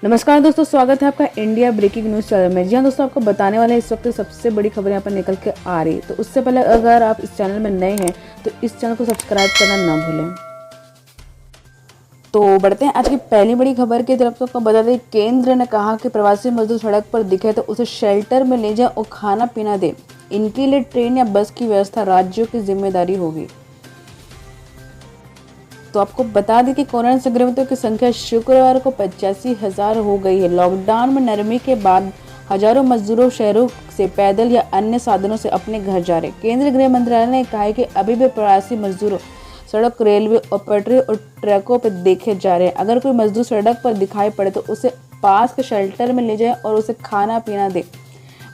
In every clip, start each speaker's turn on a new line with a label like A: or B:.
A: नमस्कार दोस्तों, स्वागत है आपका इंडिया ब्रेकिंग न्यूज़ चैनल में। जी हाँ दोस्तों, आपको बताने वाले इस वक्त सबसे बड़ी खबर यहाँ पर निकल के आ रही है। तो उससे पहले अगर आप इस चैनल में नए हैं तो इस चैनल को सब्सक्राइब करना ना भूलें। तो बढ़ते हैं आज की पहली बड़ी खबर की तरफ। तो आपको बता दें, केंद्र ने कहा कि प्रवासी मजदूर सड़क पर दिखे तो उसे शेल्टर में ले जाए और खाना पीना दे। इनके लिए ट्रेन या बस की व्यवस्था राज्यों की जिम्मेदारी होगी। तो आपको बता दें कि कोरोना संक्रमितों की संख्या शुक्रवार को 85,000 हो गई है। लॉकडाउन में नरमी के बाद हजारों मजदूरों शहरों से पैदल या अन्य साधनों से अपने घर जा रहे। केंद्रीय गृह मंत्रालय ने कहा है कि अभी भी प्रवासी मजदूरों सड़क, रेलवे और पटरी और ट्रकों पर देखे जा रहे हैं। अगर कोई मजदूर सड़क पर दिखाई पड़े तो उसे पास के शेल्टर में ले जाए और उसे खाना पीना दे।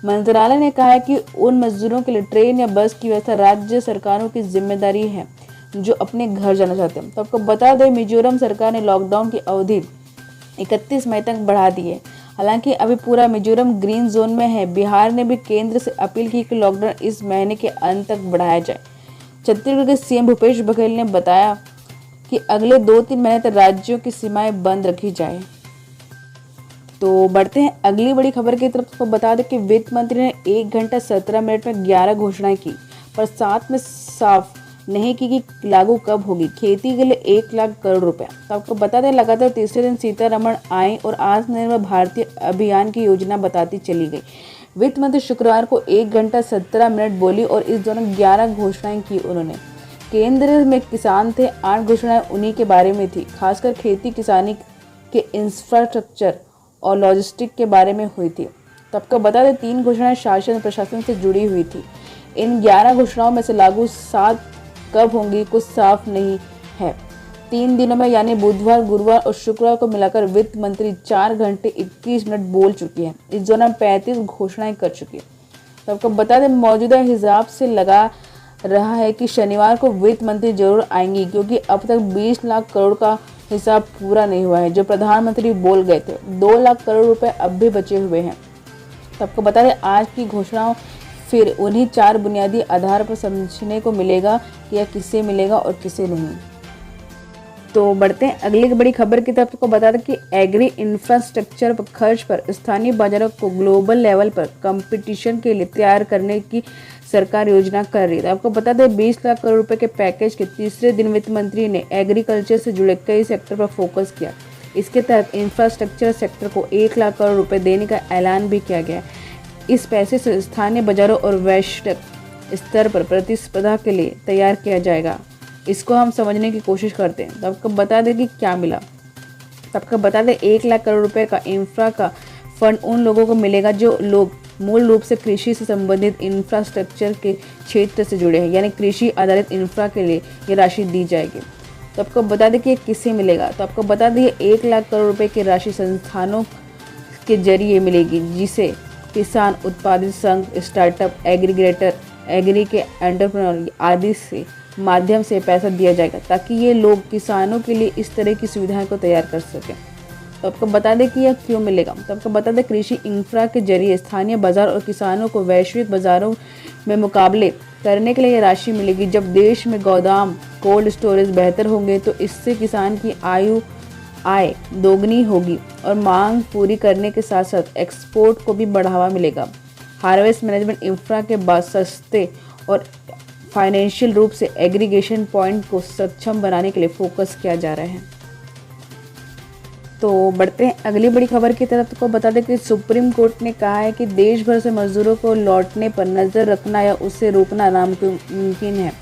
A: मंत्रालय ने कहा है कि उन मजदूरों के लिए ट्रेन या बस की व्यवस्था राज्य सरकारों की जिम्मेदारी है जो अपने घर जाना चाहते हैं। तो आपको बता दें, मिजोरम सरकार ने लॉकडाउन की अवधि 31 मई तक बढ़ा दी है। हालांकि अभी पूरा मिजोरम ग्रीन जोन में है। बिहार ने भी केंद्र से अपील की कि लॉकडाउन इस महीने के अंत तक बढ़ाया जाए। छत्तीसगढ़ के सीएम भूपेश बघेल ने बताया कि अगले 2-3 महीने तक राज्यों की सीमाएं बंद रखी जाए। तो बढ़ते हैं अगली बड़ी खबर की तरफ। तो बता दें कि वित्त मंत्री ने 1 घंटा 17 मिनट में 11 घोषणाएं की, पर साथ में साफ नहीं की कि लागू कब होगी। खेती के लिए 1 लाख करोड़ रुपया। तो आपको बता दें, लगातार तीसरे दिन सीतारमण आई और आत्मनिर्भर भारतीय अभियान की योजना बताती चली गई। वित्त मंत्री शुक्रवार को 1 घंटा 17 मिनट बोली और इस दौरान 11 घोषणाएं की उन्होंने। केंद्र में किसान थे, 8 घोषणाएं उन्हीं के बारे में थी, खासकर खेती किसानी के इंफ्रास्ट्रक्चर और लॉजिस्टिक के बारे में हुई थी। तो आपको बता दें, 3 घोषणाएं शासन प्रशासन से जुड़ी हुई थी। इन 11 घोषणाओं में से लागू 7 कब होंगी कुछ साफ नहीं है। 3 दिनों में यानी बुधवार, गुरुवार और शुक्रवार को मिलाकर वित्त मंत्री 4 घंटे 21 मिनट बोल चुकी है। इस दौरान 35 घोषणाएं कर चुकी है। तो आपको बता दें, मौजूदा हिसाब से लगा रहा है कि शनिवार को वित्त मंत्री जरूर आएंगी, क्योंकि अब तक 20 लाख करोड़ का हिसाब पूरा नहीं हुआ है जो प्रधानमंत्री बोल गए थे। 2 लाख करोड़ रुपए अब भी बचे हुए हैं। तो आपको बता दें, आज की घोषणाओं फिर उन्हीं 4 बुनियादी आधार पर समझने को मिलेगा कि यह किसे मिलेगा और किसे नहीं। तो बढ़ते हैं अगली बड़ी खबर की तरफ। को बता दें कि एग्री इंफ्रास्ट्रक्चर पर खर्च पर स्थानीय बाजारों को ग्लोबल लेवल पर कंपटीशन के लिए तैयार करने की सरकार योजना कर रही है। आपको बता दें, 20 लाख करोड़ रुपए के पैकेज के तीसरे दिन वित्त मंत्री ने एग्रीकल्चर से जुड़े कई सेक्टर पर फोकस किया। इसके तहत इंफ्रास्ट्रक्चर सेक्टर को 1 लाख करोड़ रुपए देने का ऐलान भी किया गया है। इस पैसे से स्थानीय बाजारों और वैश्विक स्तर पर प्रतिस्पर्धा के लिए तैयार किया जाएगा। इसको हम समझने की कोशिश करते हैं। तो आपको बता दें कि क्या मिला। तो आपको बता दें, 1 लाख करोड़ रुपए का इंफ्रा का फंड उन लोगों को मिलेगा जो लोग मूल रूप से कृषि से संबंधित इंफ्रास्ट्रक्चर के क्षेत्र से जुड़े हैं, यानी कृषि आधारित इंफ्रा के लिए ये राशि दी जाएगी। तो आपको बता दें कि ये किसे मिलेगा। तो आपको बता दें, 1 लाख करोड़ रुपए की राशि संस्थानों के जरिए मिलेगी, जिसे किसान उत्पादित संघ, स्टार्टअप, एग्रीगेटर, एग्री के एंटरप्रेन्योर आदि से माध्यम से पैसा दिया जाएगा, ताकि ये लोग किसानों के लिए इस तरह की सुविधाएं को तैयार कर सकें। तो आपको बता दें कि यह क्यों मिलेगा। तो आपको बता दें, कृषि इंफ्रा के जरिए स्थानीय बाजार और किसानों को वैश्विक बाजारों में मुकाबले करने के लिए यह राशि मिलेगी। जब देश में गोदाम, कोल्ड स्टोरेज बेहतर होंगे तो इससे किसान की आय दोगुनी होगी और मांग पूरी करने के साथ साथ एक्सपोर्ट को भी बढ़ावा मिलेगा। हार्वेस्ट मैनेजमेंट इंफ्रा के बाद सस्ते और फाइनेंशियल रूप से एग्रीगेशन पॉइंट को सक्षम बनाने के लिए फोकस किया जा रहा है। तो बढ़ते हैं अगली बड़ी खबर की तरफ। को बता दें कि सुप्रीम कोर्ट ने कहा है कि देश भर से मजदूरों को लौटने पर नजर रखना या उसे रोकना नामुमकिन है।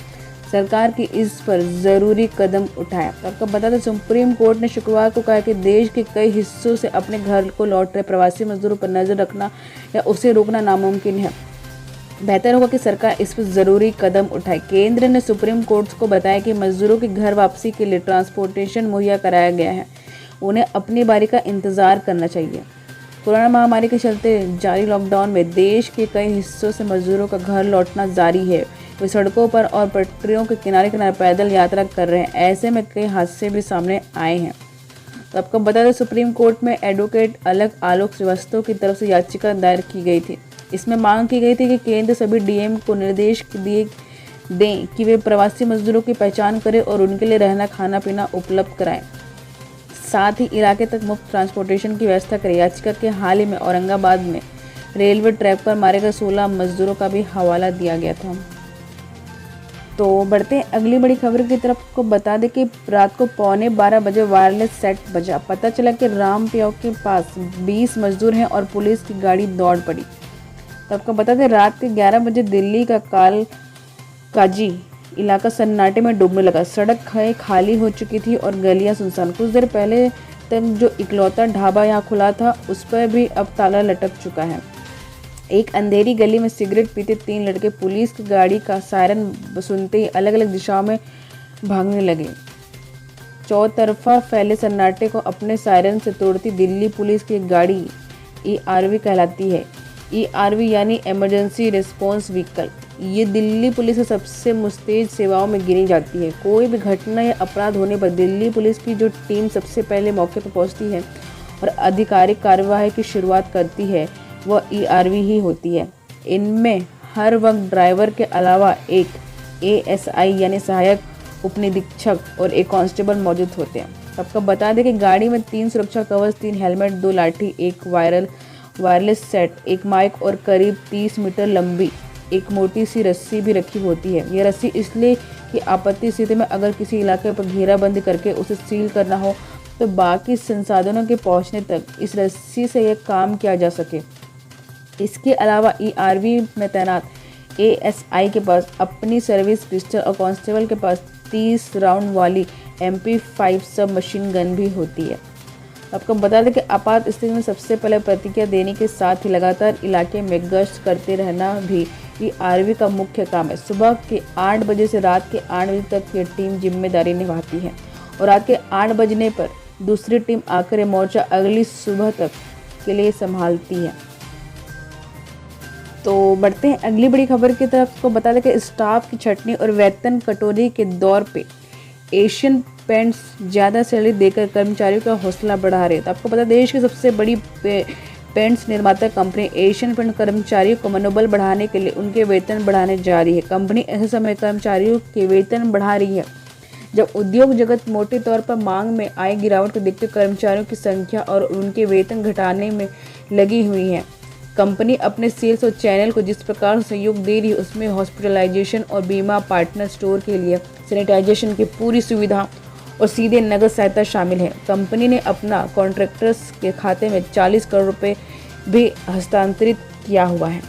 A: सरकार की इस पर जरूरी कदम उठाया। तो आपको बता दें, सुप्रीम कोर्ट ने शुक्रवार को कहा कि देश के कई हिस्सों से अपने घर को लौट रहे प्रवासी मजदूरों पर नजर रखना या उसे रोकना नामुमकिन है। बेहतर होगा कि सरकार इस पर जरूरी कदम उठाए। केंद्र ने सुप्रीम कोर्ट को बताया कि मजदूरों की घर वापसी के लिए ट्रांसपोर्टेशन मुहैया कराया गया है, उन्हें अपनी बारी का इंतजार करना चाहिए। कोरोना महामारी के चलते जारी लॉकडाउन में देश के कई हिस्सों से मजदूरों का घर लौटना जारी है। वे सड़कों पर और पटरियों के किनारे किनारे पैदल यात्रा कर रहे हैं। ऐसे में कई हादसे भी सामने आए हैं। तो आपको बता दें, सुप्रीम कोर्ट में एडवोकेट अलग आलोक श्रीवास्तव की तरफ से याचिका दायर की गई थी। इसमें मांग की गई थी कि केंद्र सभी डीएम को निर्देश दें कि वे प्रवासी मजदूरों की पहचान करें और उनके लिए रहना, खाना पीना उपलब्ध कराएं। साथ ही इलाके तक मुफ्त ट्रांसपोर्टेशन की व्यवस्था करें। याचिका के हाल ही में औरंगाबाद में रेलवे ट्रैक पर मारे गए 16 मजदूरों का भी हवाला दिया गया था। तो बढ़ते हैं अगली बड़ी खबर की तरफ। को बता दें कि रात को 11:15 बजे वायरलेस सेट बजा। पता चला कि राम प्याव के पास 20 मजदूर हैं और पुलिस की गाड़ी दौड़ पड़ी। तो आपको बता दें रात के 11 बजे दिल्ली का काजी इलाका सन्नाटे में डूबने लगा। सड़क खाली हो चुकी थी और गलियां सुनसान। कुछ देर पहले तक जो इकलौता ढाबा यहाँ खुला था उस पर भी अब ताला लटक चुका है। एक अंधेरी गली में सिगरेट पीते 3 लड़के पुलिस की गाड़ी का सायरन सुनते ही अलग अलग दिशाओं में भागने लगे। चौतरफा फैले सन्नाटे को अपने सायरन से तोड़ती दिल्ली पुलिस की गाड़ी ERV कहलाती है। ERV यानी इमरजेंसी रिस्पॉन्स व्हीकल। ये दिल्ली पुलिस की सबसे मुस्तैद सेवाओं में गिनी जाती है। कोई भी घटना या अपराध होने पर दिल्ली पुलिस की जो टीम सबसे पहले मौके पर पहुंचती है और आधिकारिक कार्यवाही की शुरुआत करती है वह ERV ही होती है। इनमें हर वक्त ड्राइवर के अलावा एक ASI यानी सहायक उपनिरीक्षक और एक कांस्टेबल मौजूद होते हैं। सबको बता दें कि गाड़ी में 3 सुरक्षा कवच, 3 हेलमेट, 2 लाठी, एक वायरलेस सेट, एक माइक और करीब 30 मीटर लंबी एक मोटी सी रस्सी भी रखी होती है। यह रस्सी इसलिए कि आपत्ति स्थिति में अगर किसी इलाके पर घेराबंदी करके उसे सील करना हो तो बाकी संसाधनों के पहुंचने तक इस रस्सी से यह काम किया जा सके। इसके अलावा ERV में तैनात ASI के पास अपनी सर्विस पिस्टल और कांस्टेबल के पास 30 राउंड वाली MP5 सब मशीन गन भी होती है। आपको बता दें कि आपात स्थिति में सबसे पहले प्रतिक्रिया देने के साथ ही लगातार इलाके में गश्त करते रहना भी ERV का मुख्य काम है। सुबह के 8 बजे से रात के 8 बजे तक ये टीम जिम्मेदारी निभाती है और रात के 8 बजने पर दूसरी टीम आकर ये मोर्चा अगली सुबह तक के लिए संभालती है। तो बढ़ते हैं अगली बड़ी खबर की तरफ। को बता दें कि स्टाफ की छटनी और वेतन कटौती के दौर पे एशियन पेंट्स ज़्यादा सैलरी देकर कर्मचारियों का हौसला बढ़ा रहे। तो आपको पता है देश की सबसे बड़ी पेंट्स निर्माता कंपनी एशियन पेंट कर्मचारियों को मनोबल बढ़ाने के लिए उनके वेतन बढ़ाने जा रही है। कंपनी ऐसे समय कर्मचारियों के वेतन बढ़ा रही है जब उद्योग जगत मोटे तौर पर मांग में आए गिरावट को देखते कर्मचारियों की संख्या और उनके वेतन घटाने में लगी हुई है। कंपनी अपने सेल्स और चैनल को जिस प्रकार सहयोग दे रही है उसमें हॉस्पिटलाइजेशन और बीमा, पार्टनर स्टोर के लिए सैनिटाइजेशन की पूरी सुविधा और सीधे नगद सहायता शामिल है। कंपनी ने अपना कॉन्ट्रैक्टर्स के खाते में 40 करोड़ रुपए भी हस्तांतरित किया हुआ है।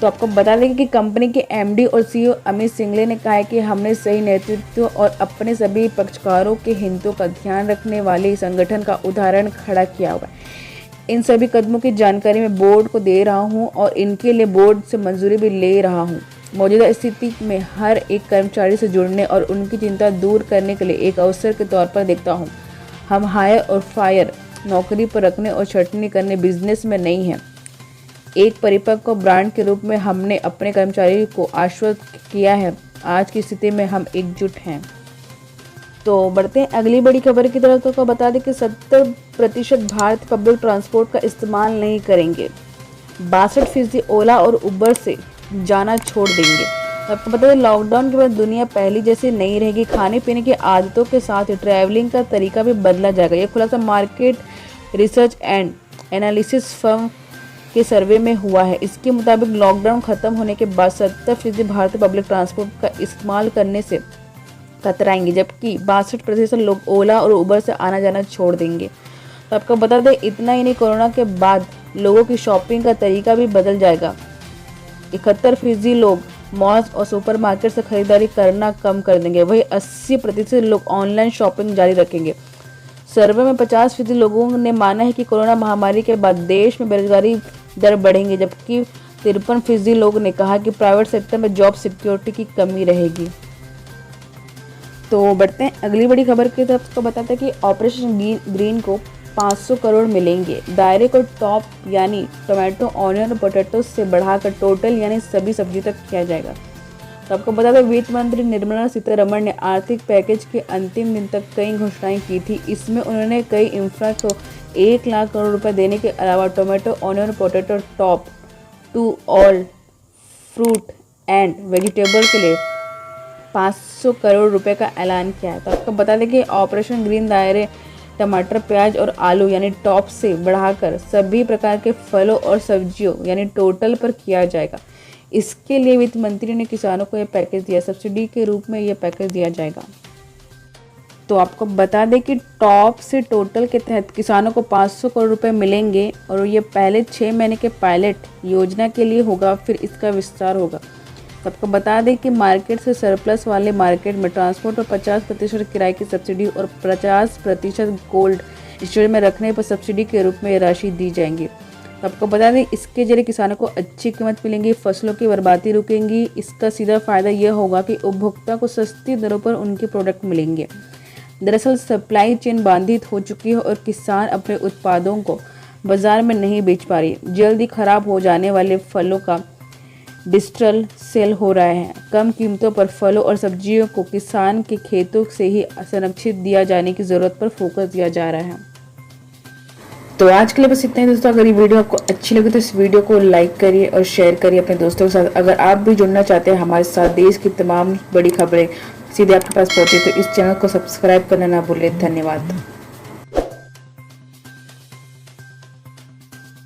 A: तो आपको बता दें कि कंपनी के MD और CEO अमित सिंघले ने कहा है कि हमने सही नेतृत्व और अपने सभी पक्षकारों के हितों का ध्यान रखने वाले संगठन का उदाहरण खड़ा किया हुआ है। इन सभी कदमों की जानकारी मैं बोर्ड को दे रहा हूं और इनके लिए बोर्ड से मंजूरी भी ले रहा हूं। मौजूदा स्थिति में हर एक कर्मचारी से जुड़ने और उनकी चिंता दूर करने के लिए एक अवसर के तौर पर देखता हूं। हम हायर और फायर नौकरी पर रखने और छटनी करने बिजनेस में नहीं हैं। एक परिपक्व ब्रांड के रूप में हमने अपने कर्मचारियों को आश्वस्त किया है। आज की स्थिति में हम एकजुट हैं। तो बढ़ते हैं अगली बड़ी खबर की तरफ। तो बता दें कि 70% भारत पब्लिक ट्रांसपोर्ट का इस्तेमाल नहीं करेंगे। 62% ओला और उबर से जाना छोड़ देंगे। तो आपको पता है लॉकडाउन के बाद दुनिया पहली जैसी नहीं रहेगी। खाने पीने की आदतों के साथ ही ट्रैवलिंग का तरीका भी बदला जाएगा। यह खुलासा market research and analysis firm के सर्वे में हुआ है। इसके मुताबिक लॉकडाउन खत्म होने के बाद 70% भारतीय पब्लिक ट्रांसपोर्ट का इस्तेमाल करने से कतराएंगे, जबकि 62% लोग ओला और उबर से आना जाना छोड़ देंगे। तो आपको बता दें इतना ही नहीं, कोरोना के बाद लोगों की शॉपिंग का तरीका भी बदल जाएगा। 71% लोग मॉल्स और सुपरमार्केट से खरीदारी करना कम कर देंगे। वहीं 80% लोग ऑनलाइन शॉपिंग जारी रखेंगे। सर्वे में 50% लोगों ने माना है कि कोरोना महामारी के बाद देश में बेरोजगारी दर बढ़ेंगे, जबकि 53% लोगों ने कहा कि प्राइवेट सेक्टर में जॉब सिक्योरिटी की कमी रहेगी। तो बढ़ते हैं अगली बड़ी खबर की तरफ। तो बताते हैं कि ऑपरेशन ग्रीन को 500 करोड़ मिलेंगे। दायरे को टॉप यानी टोमेटो, ऑनियन और पोटैटो से बढ़ाकर टोटल यानी सभी सब्जी तक किया जाएगा। तो आपको बता दें वित्त मंत्री निर्मला सीतारमण ने आर्थिक पैकेज के अंतिम दिन तक कई घोषणाएं की थी। इसमें उन्होंने कई इंफ्रा को 1 लाख करोड़ रुपए देने के अलावा tomato, onion, potato top to all fruit and vegetable के लिए 500 करोड़ रुपए का ऐलान किया है। तो आपको बता दें कि ऑपरेशन ग्रीन दायरे टमाटर, प्याज और आलू यानी टॉप से बढ़ाकर सभी प्रकार के फलों और सब्जियों यानी टोटल पर किया जाएगा। इसके लिए वित्त मंत्री ने किसानों को यह पैकेज दिया, सब्सिडी के रूप में यह पैकेज दिया जाएगा। तो आपको बता दें कि टॉप से टोटल के तहत किसानों को 500 करोड़ रुपए मिलेंगे और ये पहले 6 महीने के पायलट योजना के लिए होगा, फिर इसका विस्तार होगा। तो आपको बता दें कि मार्केट से सरप्लस वाले मार्केट में ट्रांसपोर्ट और 50% किराए की सब्सिडी और 50% कोल्ड स्टोरेज में रखने पर सब्सिडी के रूप में राशि दी जाएंगी। तो आपको बता दें इसके जरिए किसानों को अच्छी कीमत मिलेंगी, फसलों की बर्बादी रुकेंगी। इसका सीधा फायदा यह होगा कि उपभोक्ता को सस्ती दरों पर उनके प्रोडक्ट मिलेंगे। दरअसल सप्लाई चेन बाधित हो चुकी है और किसान अपने उत्पादों को बाजार में नहीं बेच पा रही। जल्दी खराब हो जाने वाले फलों का डिजिटल सेल हो रहा है। कम कीमतों पर फलों और सब्जियों को किसान के खेतों से ही संरक्षित दिया जाने की ज़रूरत पर फोकस दिया जा रहा है। तो आज के लिए बस इतना ही दोस्तों। अगर ये वीडियो आपको अच्छी लगे तो इस वीडियो को लाइक करिए और शेयर करिए अपने दोस्तों के साथ। अगर आप भी जुड़ना चाहते हैं हमारे साथ, देश की तमाम बड़ी खबरें सीधे आपके पास पहुंचे, तो इस चैनल को सब्सक्राइब करना ना भूलें। धन्यवाद।